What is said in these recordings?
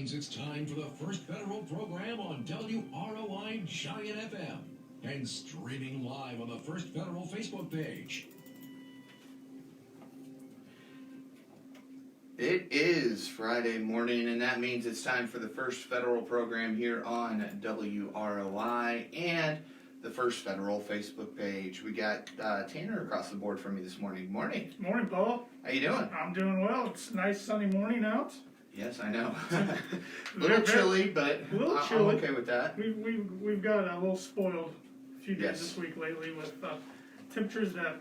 means it's time for the first federal program on WROI Giant FM and streaming live on the First Federal Facebook page. It is Friday morning, and that means it's time for the First Federal program here on WROI and the First Federal Facebook page. We got Tanner across the board from me this morning. Morning. Morning, Paul. How you doing? I'm doing well. It's a nice sunny morning out. Yes, I know. A little chilly, but I'm okay with that. We've got a little spoiled a few days Yes. this week lately with temperatures that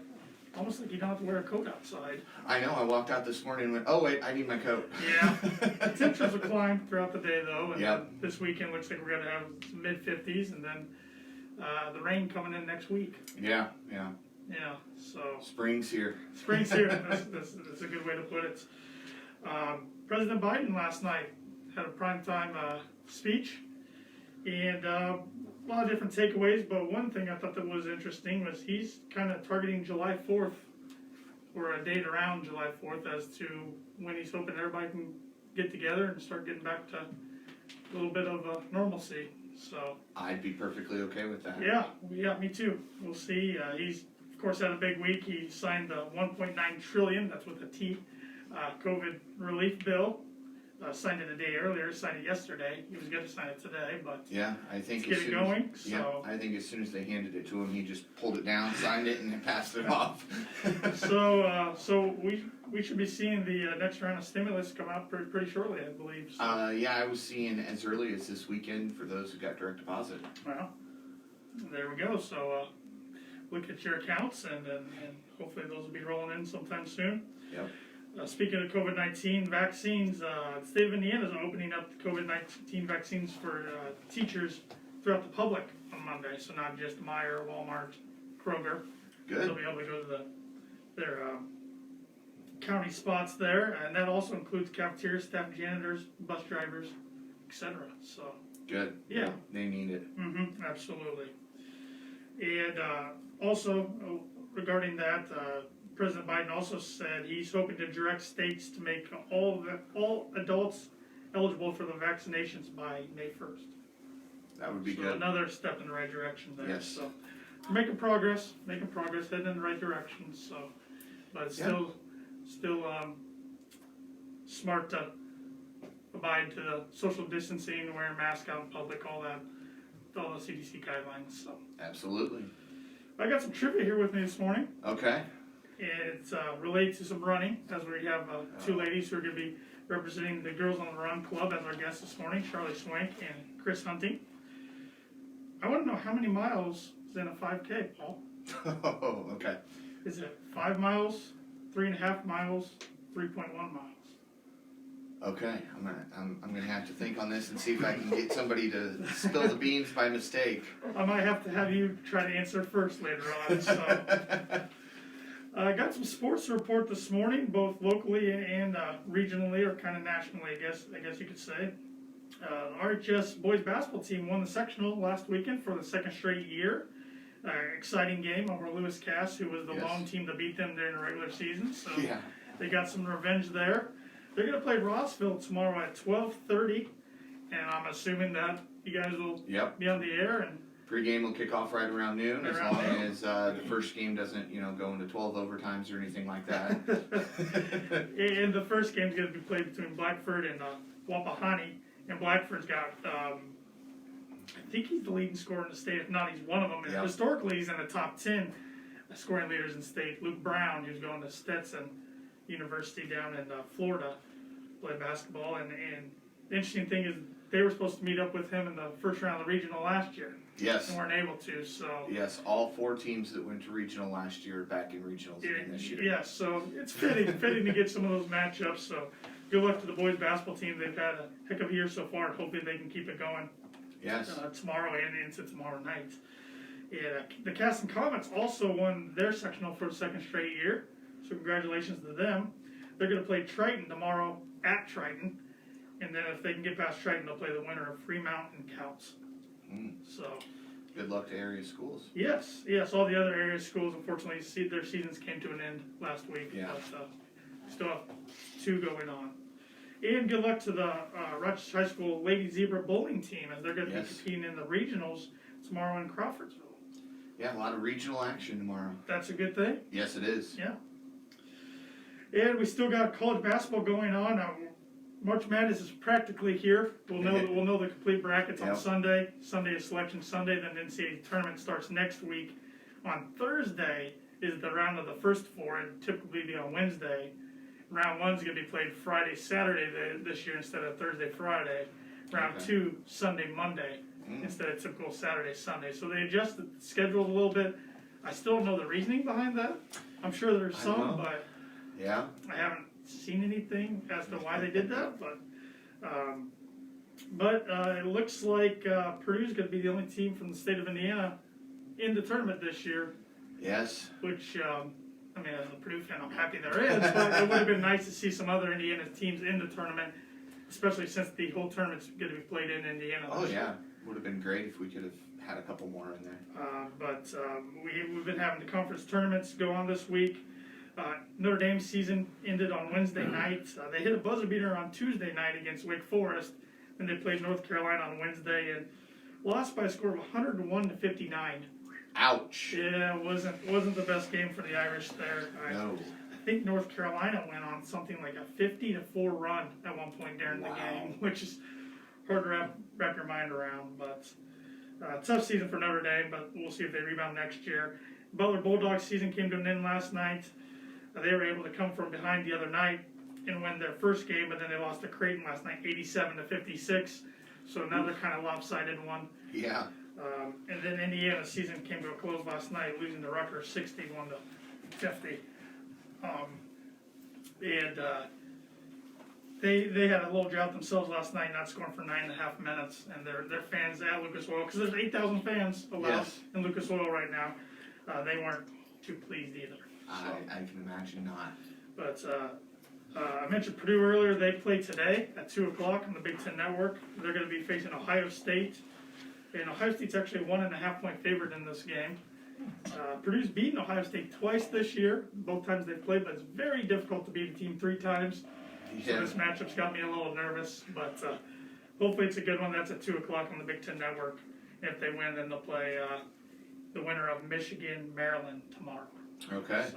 almost like you don't have to wear a coat outside. I know. I walked out this morning and went, oh wait, I need my coat. Yeah. The temperatures will climb throughout the day though, and Yep. then this weekend looks like we're going to have mid-50s, and then the rain coming in next week. Yeah. Yeah, so Spring's here. spring's here. That's a good way to put it. President Biden last night had a primetime speech, and a lot of different takeaways, but one thing I thought that was interesting was he's kind of targeting July 4th, or a date around July 4th, as to when he's hoping everybody can get together and start getting back to a little bit of normalcy. So I'd be perfectly okay with that. yeah, me too. We'll see. He's, of course, had a big week. He signed the $1.9 trillion, that's with a T, COVID relief bill. Signed it a day earlier, signed it yesterday. He was going to sign it today, but Yeah, I think let's get it going. Yeah, So, I think as soon as they handed it to him, he just pulled it down, signed it, and then passed it off. so we should be seeing the next round of stimulus come out pretty shortly, I believe. So, Yeah, I was seeing as early as this weekend for those who got direct deposit. well, there we go. So look at your accounts, and hopefully those will be rolling in sometime soon. Yep. Speaking of COVID-19 vaccines, the state of Indiana is opening up the COVID-19 vaccines for teachers throughout the public on Monday. So not just Meijer, Walmart, Kroger. Good. They'll be able to go to their county spots there, and that also includes cafeteria staff, janitors, bus drivers, etc. So Good. yeah, They need it. absolutely. And also regarding that, President Biden also said he's hoping to direct states to make all adults eligible for the vaccinations by May 1st. That would be So good. another step in the right direction there. Yes. So we're making progress, heading in the right direction. So, but it's still smart to abide to the social distancing, wearing masks out in public, all the CDC guidelines. So Absolutely. I got some trivia here with me this morning. Okay. It's related to some running, as we have two ladies who are going to be representing the Girls on the Run Club as our guests this morning, Charlee Schwenk and Chris Hunting. I want to know how many miles is in a 5K, Paul? Oh, okay. Is it 5 miles, 3.5 miles, 3.1 miles? Okay. I'm gonna have to think on this and see if I can get somebody to spill the beans by mistake. I might have to have you try to answer first later on. So. I got some sports to report this morning, both locally and regionally, or kind of nationally, I guess you could say. RHS boys basketball team won the sectional last weekend for the second straight year. Exciting game over Lewis Cass, who was the lone team to beat them during the regular season. So they got some revenge there. They're going to play Rossville tomorrow at 12:30, and I'm assuming that you guys will be on the air. And Pre-game will kick off right around noon, as long as the first game doesn't, go into 12 overtimes or anything like that. And the first game's going to be played between Blackford and Wapahani, and Blackford's got, I think he's the leading scorer in the state. If not, he's one of them. And historically, he's in the top 10 scoring leaders in the state. Luke Brown, who's going to Stetson University down in Florida, play basketball. And the interesting thing is they were supposed to meet up with him in the first round of the regional last year. Yes. And weren't able to, so. Yes, all 4 teams that went to regional last year are back in regionals again this year. Yes, so it's fitting to get some of those matchups. So good luck to the boys basketball team. They've had a heck of a year so far, and hopefully they can keep it going. Yes. Tomorrow and into tomorrow night. Yeah, the Cast and Comets also won their sectional for the second straight year, so congratulations to them. They're going to play Triton tomorrow at Triton, and then if they can get past Triton, they'll play the winner of Fremont and Couts. So good luck to area schools. Yes, all the other area schools, unfortunately, their seasons came to an end last week. Yeah. But still have 2 going on. And good luck to the Rochester High School Lady Zebra bowling team as they're going to be competing in the regionals tomorrow in Crawfordsville. Yeah, a lot of regional action tomorrow. That's a good thing. Yes, it is. Yeah. And we still got college basketball going on. March Madness is practically here. We'll know the complete brackets on Sunday. Sunday is Selection Sunday. Then the NCAA tournament starts next week. On Thursday is the round of the first four, and typically be on Wednesday. Round 1 is going to be played Friday, Saturday this year instead of Thursday, Friday. Round 2, Sunday, Monday instead of typical Saturday, Sunday. So they adjusted the schedule a little bit. I still don't know the reasoning behind that. I'm sure there's some, but I haven't seen anything as to why they did that. But it looks like Purdue's going to be the only team from the state of Indiana in the tournament this year. Yes. Which I mean, as a Purdue fan, I'm happy there is, but it would have been nice to see some other Indiana teams in the tournament, especially since the whole tournament's going to be played in Indiana. Oh, yeah. Would have been great if we could have had a couple more in there. But we've been having the conference tournaments go on this week. Notre Dame's season ended on Wednesday night. They hit a buzzer beater on Tuesday night against Wake Forest. Then they played North Carolina on Wednesday and lost by a score of 101-59. Ouch. Yeah, it wasn't the best game for the Irish there. No. I think North Carolina went on something like a 50-4 run at one point during the game, which is hard to wrap your mind around. But tough season for Notre Dame, but we'll see if they rebound next year. Butler Bulldogs season came to an end last night. They were able to come from behind the other night and win their first game, but then they lost to Creighton last night, 87-56. So another kind of lopsided one. Yeah. And then Indiana's season came to a close last night, losing to Rutgers 61-50. They had a little drought themselves last night, not scoring for 9.5 minutes, and their fans at Lucas Oil, because there's 8,000 fans allowed in Lucas Oil right now, they weren't too pleased either. So. I can imagine not. But I mentioned Purdue earlier. They play today at 2 o'clock on the Big Ten Network. They're going to be facing Ohio State. And Ohio State's actually a 1.5-point favorite in this game. Purdue's beaten Ohio State twice this year, both times they've played, but it's very difficult to beat a team 3 times. So this matchup's got me a little nervous, but hopefully it's a good one. That's at 2 o'clock on the Big Ten Network. If they win, then they'll play the winner of Michigan, Maryland tomorrow. Okay.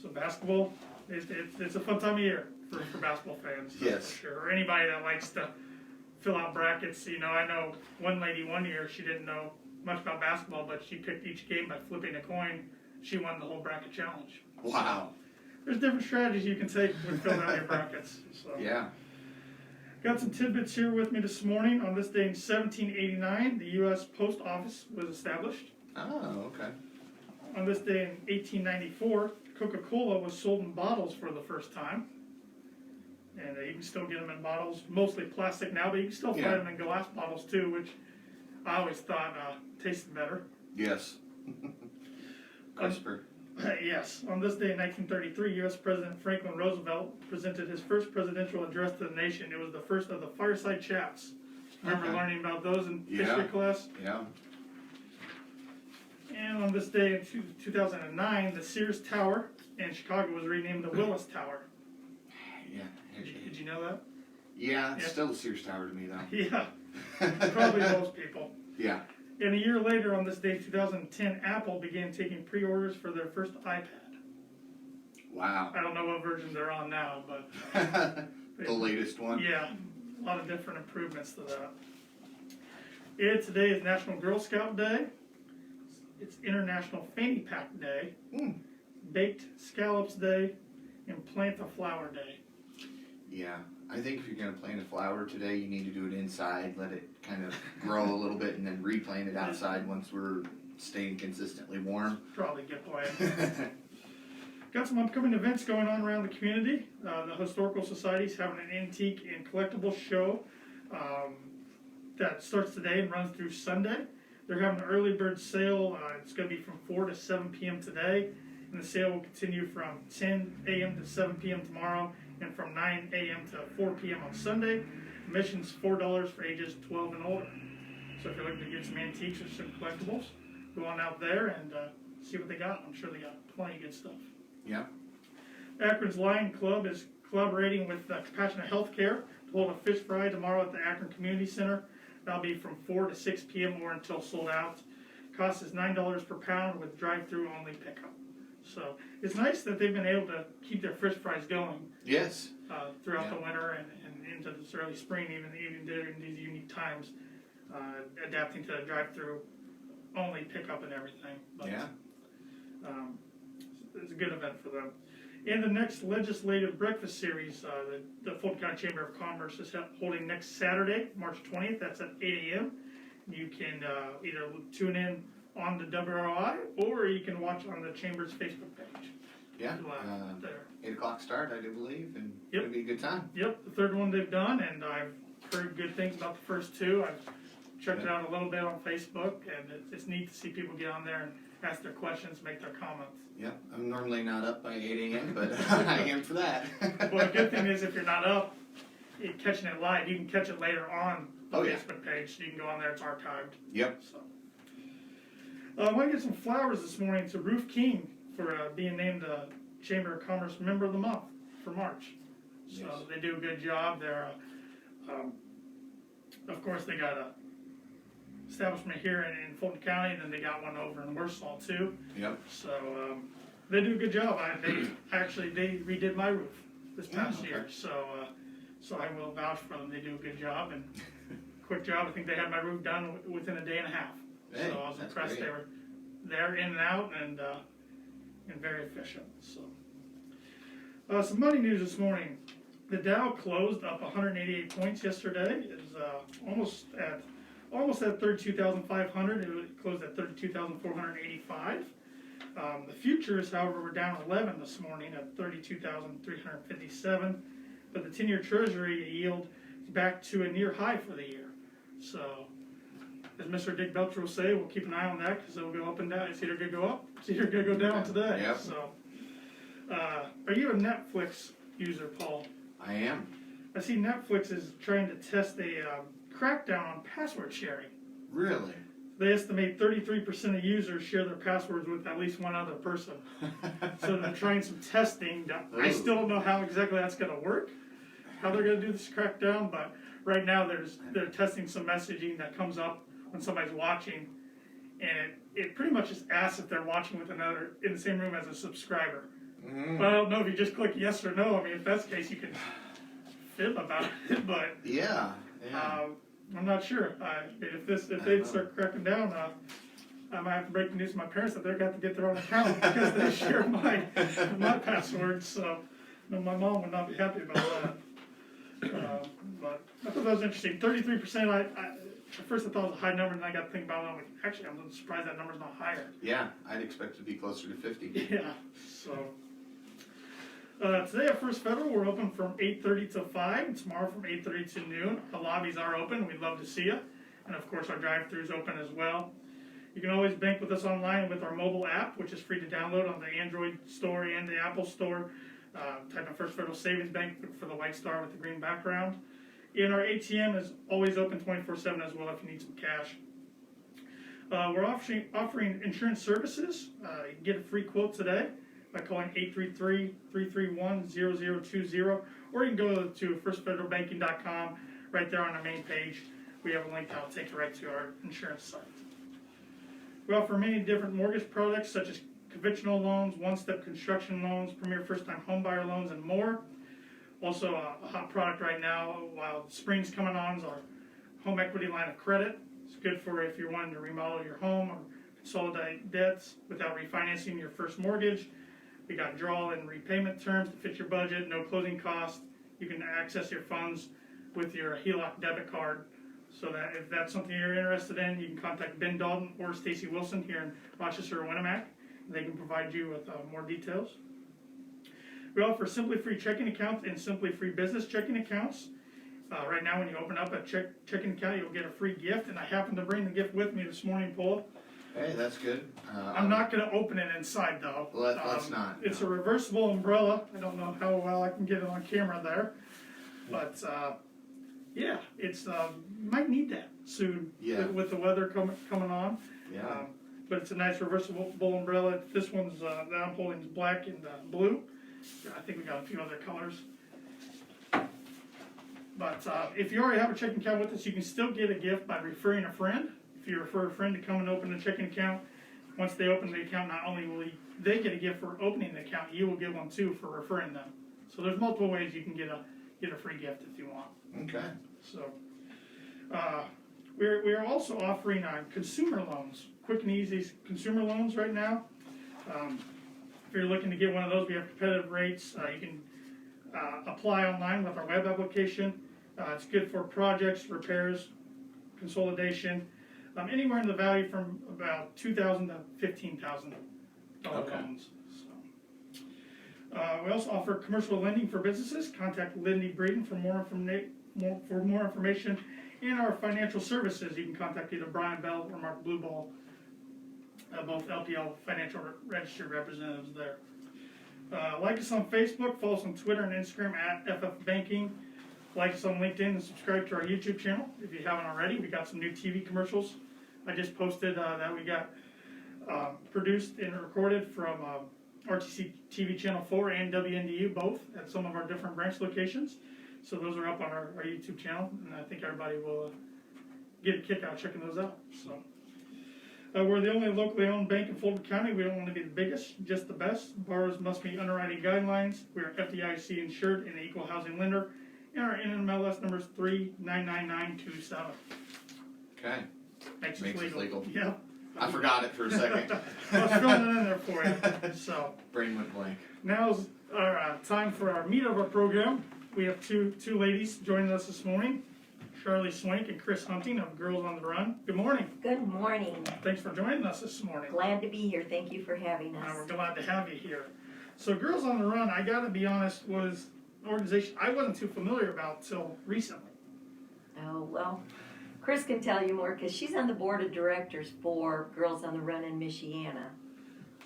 So basketball, it's a fun time of year for basketball fans. Yes. For sure. Or anybody that likes to fill out brackets. You know, I know one lady one year, she didn't know much about basketball, but she picked each game by flipping a coin. She won the whole bracket challenge. Wow. So, there's different strategies you can take when filling out your brackets. So. Yeah. Got some tidbits here with me this morning. On this day in 1789, the U.S. Post Office was established. Oh, okay. On this day in 1894, Coca-Cola was sold in bottles for the first time. And you can still get them in bottles, mostly plastic now, but you can still find them in glass bottles too, which I always thought tasted better. Yes. Crisper. Yes. On this day in 1933, U.S. President Franklin Roosevelt presented his first presidential address to the nation. It was the first of the fireside chats. Remember learning about those in history class? Yeah. And on this day in 2009, the Sears Tower in Chicago was renamed the Willis Tower. Yeah. Did you know that? Yeah, it's still the Sears Tower to me, though. Yeah. Probably most people. Yeah. And a year later, on this day, 2010, Apple began taking pre-orders for their first iPad. Wow. I don't know what version they're on now, but... the latest one? Yeah. A lot of different improvements to that. And today is National Girl Scout Day. It's International Fanny Pack Day. Baked Scallops Day. And Plant a Flower Day. Yeah. I think if you're going to plant a flower today, you need to do it inside, let it kind of grow a little bit, and then replant it outside once we're staying consistently warm. Probably a good plan. Got some upcoming events going on around the community. The Historical Society's having an antique and collectible show that starts today and runs through Sunday. They're having an early bird sale. It's going to be from 4 to 7 p.m. today, and the sale will continue from 10 a.m. to 7 p.m. tomorrow, and from 9 a.m. to 4 p.m. on Sunday. Admission's $4 for ages 12 and older. So if you're looking to get some antiques or some collectibles, go on out there and see what they got. I'm sure they got plenty of good stuff. Yeah. Akron's Lion Club is collaborating with Compassionate Healthcare to hold a fish fry tomorrow at the Akron Community Center. That'll be from 4 to 6 p.m. or until sold out. Cost is $9 per pound with drive-through only pickup. So it's nice that they've been able to keep their fish fries going. Yes. Throughout the winter and into this early spring, even during these unique times, adapting to drive-through only pickup and everything. But, it's a good event for them. And the next legislative breakfast series, the Fulton County Chamber of Commerce is holding next Saturday, March 20th. That's at 8 a.m. You can either tune in on the WROI or you can watch on the Chamber's Facebook page. Yeah. There. 8 o'clock start, I do believe, and Yep. it'll be a good time. Yep, the third one they've done, and I've heard good things about the first two. I've checked it out a little bit on Facebook, and it's neat to see people get on there and ask their questions, make their comments. Yeah, I'm normally not up by 8 a.m., but I am for that. Well, the good thing is if you're not up, you're catching it live, you can catch it later on the Oh, yeah. Facebook page, so you can go on there, it's archived. Yep. So, I want to get some flowers this morning to Ruth King for being named the Chamber of Commerce Member of the Month for March. So Yes. they do a good job. They're, of course, they got a establishment here in Fulton County, and then they got one over in Warsaw too. Yep. So they do a good job. They redid my roof this past okay. year, so I will vouch for them. They do a good job and quick job. I think they had my roof done within a day and a half. Hey, so I was that's impressed. great. They were there in and out and very efficient. So some money news this morning. The Dow closed up 188 points yesterday. It's almost at 32,500. It closed at 32,485. The futures, however, were down 11 this morning at 32,357. But the 10-year Treasury yield is back to a near high for the year. So, as Mr. Dick Belcher will say, we'll keep an eye on that because it'll go up and down. It's either going to go up, it's either going to go down today. Yep. So, are you a Netflix user, Paul? I am. I see Netflix is trying to test a crackdown on password sharing. Really? They estimate 33% of users share their passwords with at least one other person. So they're trying some testing. I still don't know how exactly that's going to work, how they're going to do this crackdown, but right now they're testing some messaging that comes up when somebody's watching, and it pretty much just asks if they're watching with another in the same room as a subscriber. Mm. But I don't know if you just click yes or no. I mean, if that's the case, you can fib about it, but Yeah. I'm not sure. If they start cracking down, I might have to break the news to my parents that they're got to get their own account because they share my passwords. So, my mom would not be happy about that. But I thought that was interesting. 33%. At first I thought it was a high number, and then I got to think about it. I'm like, actually, I'm surprised that number's not higher. Yeah, I'd expect it to be closer to 50. Yeah. So. Today at First Federal, we're open from 8:30 to 5, and tomorrow from 8:30 to noon. The lobbies are open. We'd love to see you. And of course, our drive-thru is open as well. You can always bank with us online with our mobile app, which is free to download on the Android store and the Apple store. Type in First Federal Savings Bank for the white star with the green background. And our ATM is always open 24/7 as well if you need some cash. We're offering insurance services. You can get a free quote today by calling 833-331-0020, or you can go to firstfederalbanking.com. Right there on our main page, we have a link that will take you right to our insurance site. We offer many different mortgage products such as conventional loans, one-step construction loans, premier first-time homebuyer loans, and more. Also, a hot product right now, while spring's coming on, is our home equity line of credit. It's good for if you're wanting to remodel your home or consolidate debts without refinancing your first mortgage. We got draw and repayment terms to fit your budget, no closing costs. You can access your funds with your HELOC debit card. So that if that's something you're interested in, you can contact Ben Dalton or Stacy Wilson here in Rochester or Winnemac. They can provide you with more details. We offer Simply Free checking accounts and Simply Free business checking accounts. Right now, when you open up a checking account, you'll get a free gift, and I happen to bring the gift with me this morning, Paul. Hey, that's good. I'm not going to open it inside, though. Let's not. It's a reversible umbrella. I don't know how well I can get it on camera there, but yeah, it's might need that soon with the weather coming on. Yeah. But it's a nice reversible umbrella. This one's that I'm holding is black and blue. I think we got a few other colors. But if you already have a checking account with us, you can still get a gift by referring a friend. If you refer a friend to come and open a checking account, once they open the account, not only will they get a gift for opening the account, you will get one too for referring them. So there's multiple ways you can get a free gift if you want. Okay. So we're also offering consumer loans, quick and easy consumer loans right now. If you're looking to get one of those, we have competitive rates. You can apply online with our web application. It's good for projects, repairs, consolidation, anywhere in the value from about $2,000 to $15,000 loans. So, we also offer commercial lending for businesses. Contact Lindy Breeden for more information. And our financial services, you can contact either Brian Bell or Mark Blueball, both LPL financial registered representatives there. Like us on Facebook, follow us on Twitter and Instagram at FF Banking. Like us on LinkedIn and subscribe to our YouTube channel if you haven't already. We got some new TV commercials. I just posted that we got produced and recorded from RTC TV Channel 4 and WNDU, both at some of our different branch locations. So those are up on our YouTube channel, and I think everybody will get a kick out of checking those out. So we're the only locally owned bank in Fulton County. We don't want to be the biggest, just the best. Borrowers must meet underwriting guidelines. We are FDIC insured and an equal housing lender. And our NMLS number is 399927. Okay. Makes us legal. Yeah. I forgot it for a second. I was throwing it in there for you. So Brain went blank. now's our time for our meat of our program. We have two ladies joining us this morning, Charlee Schwenk and Chris Hunting of Girls on the Run. Good morning. Good morning. Thanks for joining us this morning. Glad to be here. Thank you for having us. We're glad to have you here. So Girls on the Run, I gotta be honest, was an organization I wasn't too familiar about till recently. Oh, well, Chris can tell you more because she's on the board of directors for Girls on the Run in Michiana.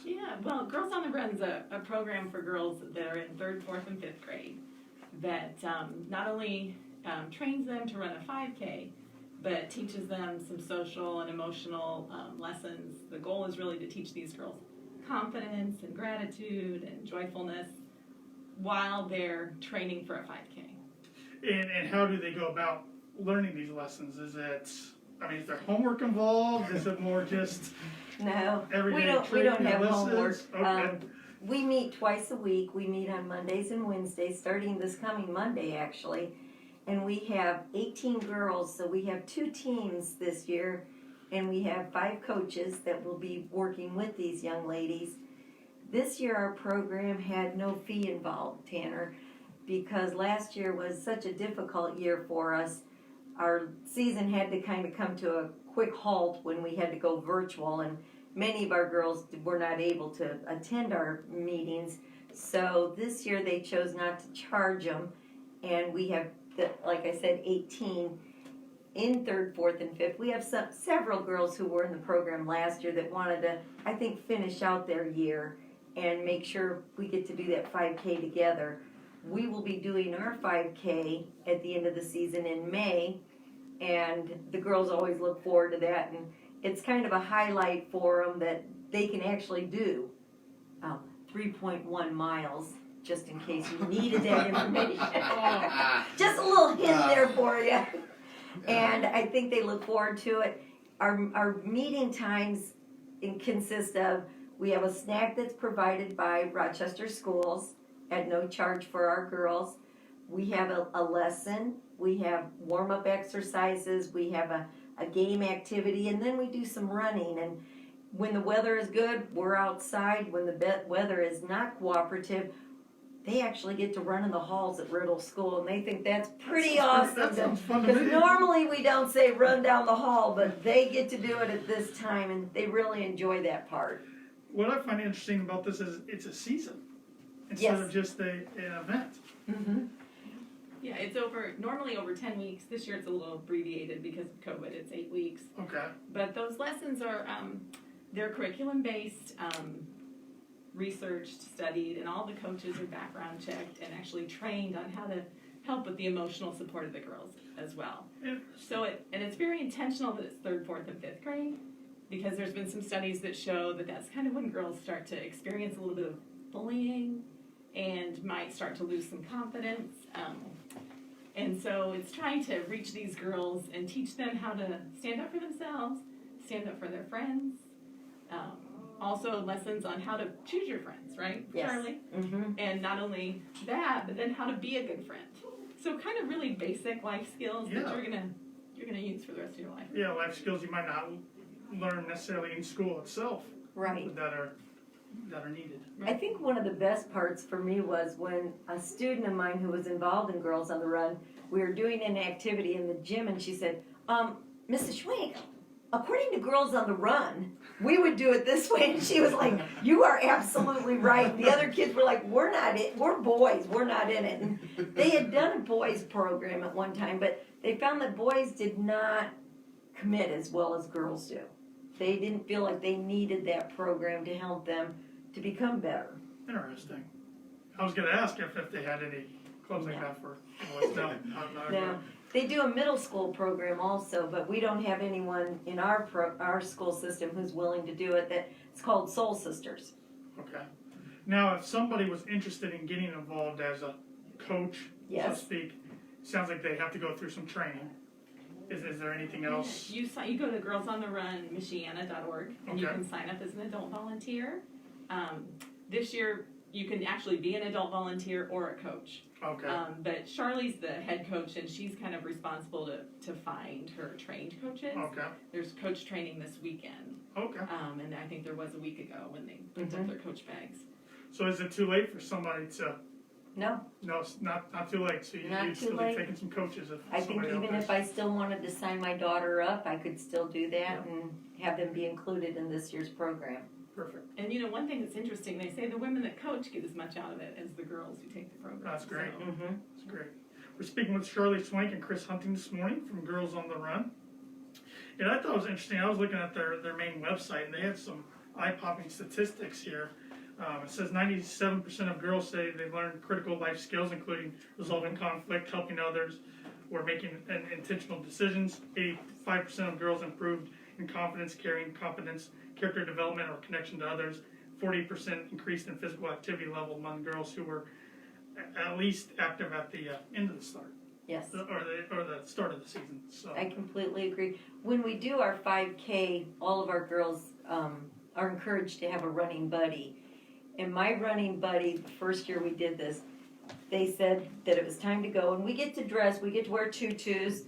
Yeah, well, Girls on the Run is a program for girls that are in 3rd, 4th, and 5th grade that not only trains them to run a 5K, but teaches them some social and emotional lessons. The goal is really to teach these girls confidence and gratitude and joyfulness while they're training for a 5K. And how do they go about learning these lessons? Is there homework involved? Is it more just No, everyday we don't have lessons? homework. Okay. We meet twice a week. We meet on Mondays and Wednesdays, starting this coming Monday actually. And we have 18 girls, so we have 2 teams this year, and we have 5 coaches that will be working with these young ladies. This year our program had no fee involved, Tanner, because last year was such a difficult year for us. Our season had to kind of come to a quick halt when we had to go virtual, and many of our girls were not able to attend our meetings. So this year they chose not to charge them, and we have, like I said, 18 in 3rd, 4th, and 5th. We have several girls who were in the program last year that wanted to, I think, finish out their year and make sure we get to do that 5K together. We will be doing our 5K at the end of the season in May, and the girls always look forward to that, and it's kind of a highlight for them that they can actually do 3.1 miles, just in case you needed that information. Just a little hint there for you. And I think they look forward to it. Our meeting times consist of, we have a snack that's provided by Rochester Schools at no charge for our girls. We have a lesson, we have warm-up exercises, we have a game activity, and then we do some running. And when the weather is good, we're outside. When the weather is not cooperative, they actually get to run in the halls at Riddle School, and they think that's pretty awesome. That sounds fun to me. Because normally we don't say run down the hall, but they get to do it at this time, and they really enjoy that part. What I find interesting about this is it's a season instead of just an event. Mm-hmm. Yeah, it's normally over 10 weeks. This year it's a little abbreviated because of COVID. It's 8 weeks. Okay. But those lessons are, they're curriculum-based, researched, studied, and all the coaches are background checked and actually trained on how to help with the emotional support of the girls as well. So it's very intentional that it's 3rd, 4th, and 5th grade, because there's been some studies that show that that's kind of when girls start to experience a little bit of bullying and might start to lose some confidence. And so it's trying to reach these girls and teach them how to stand up for themselves, stand up for their friends. Also lessons on how to choose your friends, right, Yes. Charlie? Mm-hmm. And not only that, but then how to be a good friend. So kind of really basic life skills that Yeah. you're gonna use for the rest of your life. Yeah, life skills you might not learn necessarily in school itself, Right. but that are needed. I think one of the best parts for me was when a student of mine who was involved in Girls on the Run, we were doing an activity in the gym, and she said, Mrs. Schwenk, according to Girls on the Run, we would do it this way. And she was like, you are absolutely right. The other kids were like, we're boys, we're not in it. And they had done a boys program at one time, but they found that boys did not commit as well as girls do. They didn't feel like they needed that program to help them to become better. Interesting. I was going to ask if they had any clubs like that for boys. No, Now, they do a middle school program also, but we don't have anyone in our school system who's willing to do it. It's called Soul Sisters. Okay. Now, if somebody was interested in getting involved as a coach, so to Yes. speak, sounds like they have to go through some training. Is there anything else? You go to girlsontheRunMichiana.org and you Okay. can sign up as an adult volunteer. This year you can actually be an adult volunteer or a coach. Okay. But Charlee's the head coach and she's kind of responsible to find her trained coaches. Okay. There's coach training this weekend. Okay. And I think there was a week ago when they picked up their coach bags. So is it too late for somebody to? No, No, it's not too late. So Not you'd too still late. be taking some coaches if I think somebody even else if I still wanted to sign my daughter up, I could still do that and have them be included in this year's program. Perfect. And one thing that's interesting, they say the women that coach get as much out of it as the girls who take the program. That's great. So, Mm-hmm. That's great. We're speaking with Charlee Schwenk and Chris Hunting this morning from Girls on the Run. And I thought it was interesting. I was looking at their main website, and they had some eye-popping statistics here. It says 97% of girls say they learned critical life skills, including resolving conflict, helping others, or making intentional decisions. 85% of girls improved in confidence, caring, competence, character development, or connection to others. 40% increased in physical activity level among girls who were at least active at the end of the start, Yes. or the start of the season. So I completely agree. When we do our 5K, all of our girls are encouraged to have a running buddy. And my running buddy, the first year we did this, they said that it was time to go. And we get to dress, we get to wear tutus.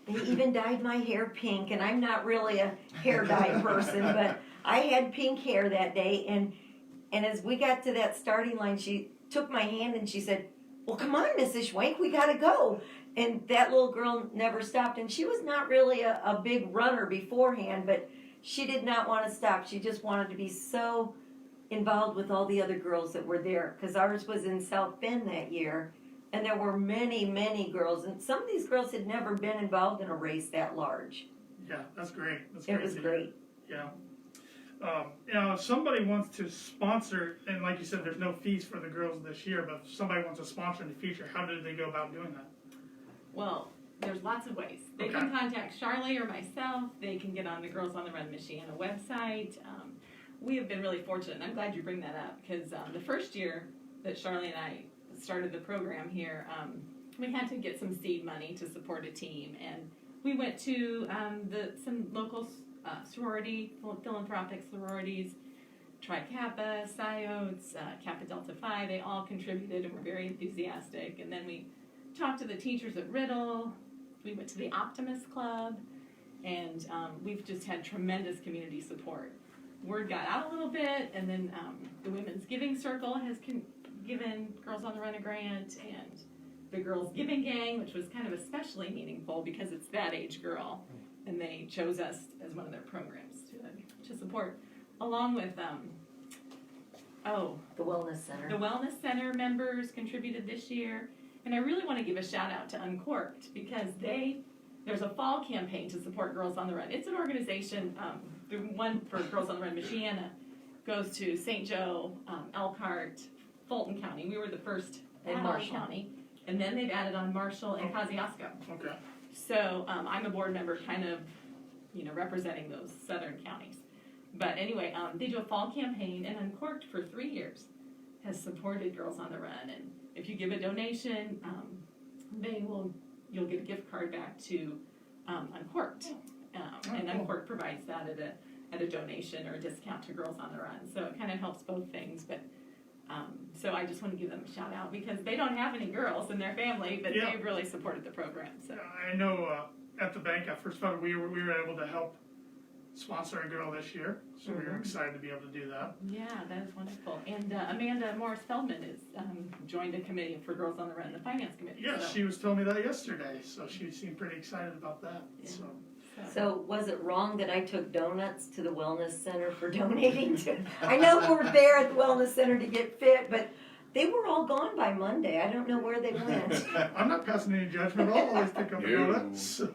They even dyed my hair pink, and I'm not really a hair dye person, but I had pink hair that day. And as we got to that starting line, she took my hand and she said, well, come on, Mrs. Schwenk, we got to go. And that little girl never stopped. And she was not really a big runner beforehand, but she did not want to stop. She just wanted to be so involved with all the other girls that were there. Because ours was in South Bend that year. And there were many, many girls. And some of these girls had never been involved in a race that large. yeah, that's great. That's It was to hear. great. Yeah. If somebody wants to sponsor, and like you said, there's no fees for the girls this year, but if somebody wants to sponsor in the future, how do they go about doing that? Well, there's lots of ways. They Okay. can contact Charlee or myself. They can get on the Girls on the Run Michiana website. We have been really fortunate, and I'm glad you bring that up, because the first year that Charlee and I started the program here, we had to get some seed money to support a team, and we went to some local philanthropic sororities, Tri Kappa, Sciotes, Kappa Delta Phi. They all contributed and were very enthusiastic. And then we talked to the teachers at Riddle. We went to the Optimist Club, and we've just had tremendous community support. Word got out a little bit, and then the Women's Giving Circle has given Girls on the Run a grant, and the Girls Giving Gang, which was kind of especially meaningful because it's that age girl, and they chose us as one of their programs to support, along with The Wellness Center. the Wellness Center members contributed this year. And I really want to give a shout out to Uncorked, because there's a fall campaign to support Girls on the Run. It's an organization, the one for Girls on the Run Michiana goes to St. Joe, Elkhart, Fulton County. We were the first And in Marshall. County. And then they've added on Marshall and Kosciuszko. Okay. So I'm a board member kind of, representing those southern counties. But anyway, they do a fall campaign, and Uncorked for 3 years has supported Girls on the Run. And if you give a donation, they will you'll get a gift card back to Uncorked. And cool. Uncorked provides that at a donation or a discount to Girls on the Run. So it kind of helps both things. But so I just want to give them a shout out because they don't have any girls in their family, but Yeah. they've really supported the program. So I know at the bank at First Federal, we were able to help sponsor a girl this year, so we were excited to be able to do that. yeah, that is wonderful. And Amanda Morris-Feldman is joined a committee for Girls on the Run, the finance committee. Yeah, so, she was telling me that yesterday, so she seemed pretty excited about that. Yeah. So was it wrong that I took donuts to the wellness center for donating to? I know we're there at the wellness center to get fit, but they were all gone by Monday. I don't know where they went. I'm not passing any judgment. I'll always pick up a No. donut. So,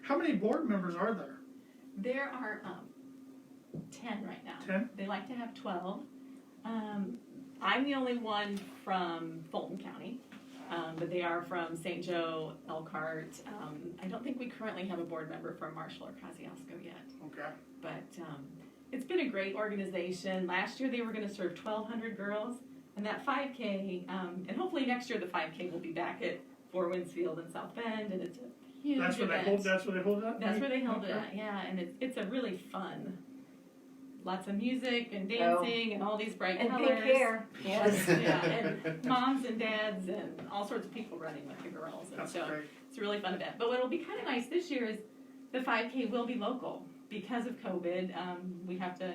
how many board members are there? there are 10 right now. 10? They like to have 12. I'm the only one from Fulton County, but they are from St. Joe, Elkhart. I don't think we currently have a board member from Marshall or Kosciuszko yet, Okay. but it's been a great organization. Last year they were going to serve 1,200 girls, and that 5K, and hopefully next year the 5K will be back at Fort Winsfield in South Bend, and it's a huge That's where event. they hold. That's where they hold that. That's where they held it Okay. at, yeah, and it's a really fun. Lots of music and dancing and all these bright And colors. pink hair. Yes. Yeah, and moms and dads and all sorts of people running with the girls. And That's so great. it's a really fun event. But what'll be kind of nice this year is the 5K will be local because of COVID. We have to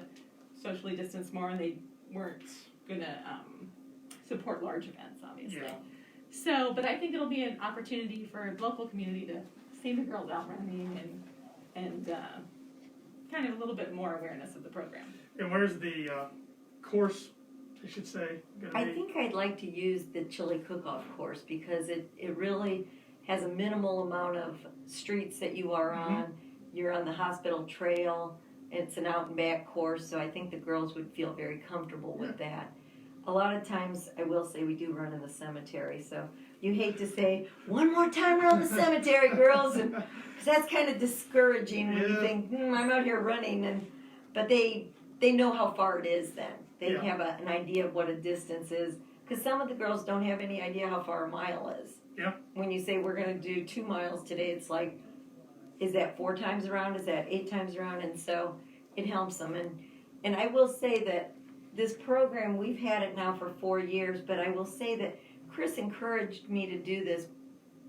socially distance more, and they weren't gonna support large events, obviously. Yeah. So, but I think it'll be an opportunity for the local community to see the girls out running and kind of a little bit more awareness of the program. And where's the course? I should say. Gonna I be? think I'd like to use the chili cook-off course because it really has a minimal amount of streets that you are on. You're on the hospital trail. It's an out and back course, so I think the girls would feel very comfortable with that. A lot of times, I will say, we do run in the cemetery, so you hate to say, one more time around the cemetery, girls, and because that's kind of discouraging when you Yeah. think, I'm out here running, but they know how far it is then. They Yeah. have an idea of what a distance is, because some of the girls don't have any idea how far a mile is. Yeah. When you say we're going to do 2 miles today, it's like, is that 4 times around? Is that 8 times around? And so it helps them. And I will say that this program, we've had it now for 4 years, but I will say that Chris encouraged me to do this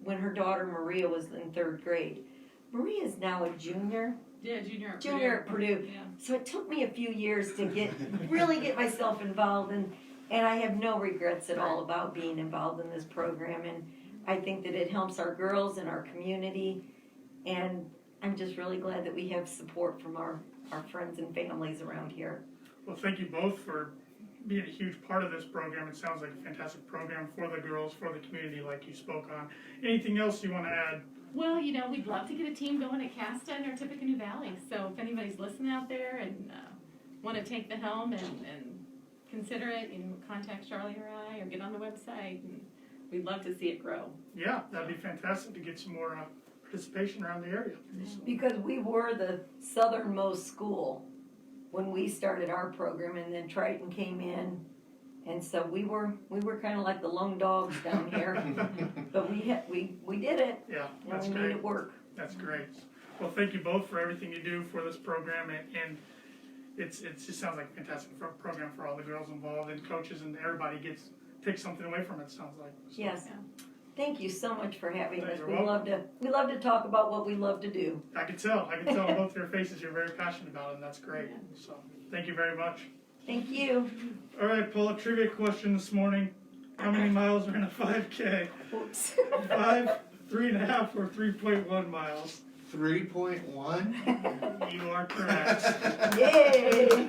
when her daughter Maria was in 3rd grade. Maria is now a junior. Yeah, junior At Purdue. Yeah. So it took me a few years to really get myself involved, and I have no regrets at all about being involved in this program. And I think that it helps our girls and our community, and I'm just really glad that we have support from our friends and families around here. Well, thank you both for being a huge part of this program. It sounds like a fantastic program for the girls, for the community, like you spoke on. Anything else you want to add? Well, we'd love to get a team going at Caston or Tippecanoe Valley. So if anybody's listening out there and want to take the helm and consider it, contact Charlee or I, or get on the website, and we'd love to see it grow. Yeah, that'd be fantastic to get some more participation around the area. So, Because we were the southernmost school when we started our program, and then Triton came in, and so we were kind of like the lone dogs down here. But we did it, yeah, and that's we made great. it work. That's great. Well, thank you both for everything you do for this program, and it just sounds like a fantastic program for all the girls involved and coaches, and everybody takes something away from it. Sounds like. So, Yes. Yeah. Thank you so much for having us. You're We welcome. love to talk about what we love to do. I can tell on both your faces you're very passionate about it, and that's great. So thank you very much. Thank you. All right, Paula, trivia question this morning. How many miles are in a 5K? Oops. 5, 3.5, or 3.1 miles? 3.1? You are correct. Yay!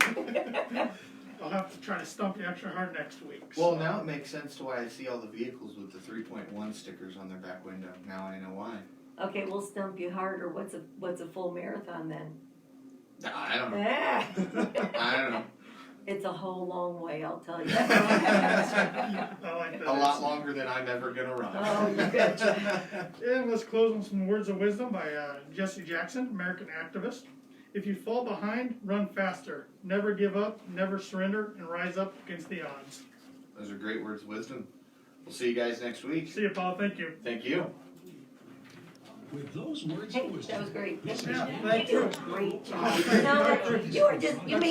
I'll have to try to stump you extra hard next week. Well, now it makes sense to why I see all the vehicles with the 3.1 stickers on their back window. Now I know why. Okay, we'll stump you harder. What's a full marathon then? I don't know. Ah, I don't know. it's a whole long way, I'll tell you. I like that. A lot longer than I'm ever gonna run. Oh, you betcha. And let's close on some words of wisdom by Jesse Jackson, American activist. If you fall behind, run faster. Never give up, never surrender, and rise up against the odds. Those are great words of wisdom. We'll see you guys next week. See you, Paul. Thank you. Thank you. With those words, Hey, it was that was great. This is Yeah, Andy thank You you. did a great job. No, you were just, you made